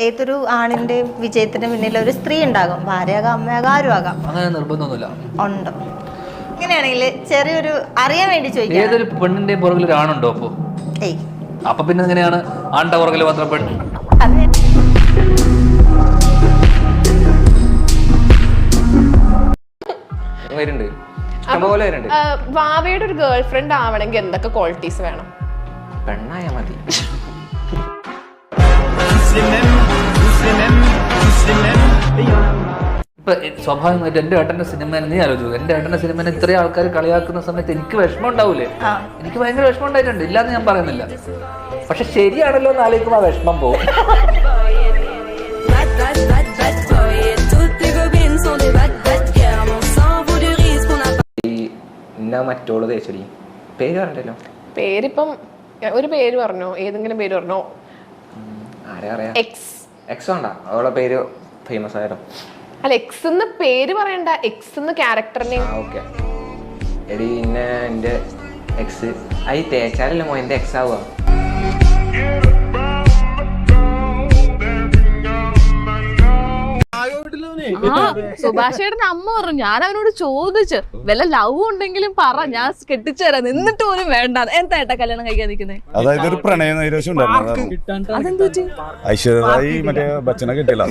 ഏതൊരു ആണിന്റെ വിജയത്തിന് പിന്നിൽ ഒരു സ്ത്രീ ഉണ്ടാകും. ഭാര്യയാകാം, അമ്മയാകാം, ആരും ആകാം. അങ്ങനെ നിർബന്ധമൊന്നുമില്ല. ഉണ്ടോ? ഇങ്ങനെയാണെങ്കിൽ ചെറിയൊരു അറിയാൻ വേണ്ടി ചോദിക്കാം. ഏതൊരു പെണ്ണിന്റെ പുറകിൽ ഒരു ആണുണ്ടോ? ഏയ് അപ്പൊ പിന്നെ എങ്ങനെയാണ് ആണിന്റെ പുറകിൽ മാത്രം പെണ്ണ്? അതെ. വാവയുടെ ഒരു ഗേൾ ഫ്രണ്ട് ആവണമെങ്കിൽ എന്തൊക്കെ ക്വാളിറ്റീസ് വേണം? പെണ്ണായ മതി. ഇപ്പൊ സ്വാഭാവികമായിട്ട് എന്റെ ഏട്ടന്റെ സിനിമേനെ നീ ആലോചിച്ചു. എന്റെ ഏട്ടന്റെ സിനിമേനെ ഇത്രയും ആൾക്കാർ കളിയാക്കുന്ന സമയത്ത് എനിക്ക് വിഷമം ഉണ്ടാവൂലേ? എനിക്ക് ഭയങ്കര വിഷമം ഉണ്ടായിട്ടുണ്ട്, ഇല്ലാന്ന് ഞാൻ പറയുന്നില്ല. പക്ഷെ ശരിയാണല്ലോ എന്ന് ആലോചിക്കുമ്പോൾ ആ വിഷമം പോകും. മറ്റോള് തേച്ചടി പേര് പറഞ്ഞല്ലോ. പേരിപ്പം ഒരു പേര് പറഞ്ഞോ, ഏതെങ്കിലും പേര് പറഞ്ഞോ. എക്സ് വേണ്ട, അവളെ പേര് ഫേമസ് ആയാലോ. അല്ല, എക്സ് എന്ന് പേര് പറയണ്ട, എക്സ് എന്ന് ക്യാരക്ടറിനെ. ഓക്കെ എടി, ഇന്നെ എന്റെ എക്സ് അത് തേച്ചാലല്ലേ മോ എന്റെ എക്സ് ആവുക. സുഭാഷേട്ടന്റെ അമ്മ പറഞ്ഞു, ഞാൻ അവനോട് ചോദിച്ചു വല്ല ലവ് ഉണ്ടെങ്കിലും പറ, ഞാൻ കെട്ടിച്ചു തരാം. എന്നിട്ട് പോലും വേണ്ട. എന്താ ഏട്ടാ കല്യാണം കഴിക്കാൻ നിൽക്കുന്നത്? അതായത് ഒരു പ്രണയ നൈരാശ്യം ഉണ്ടായിരുന്നു. അതെന്താ? ഐശ്വര്യ റായി മറ്റേ ബച്ചനെ കിട്ടില്ല.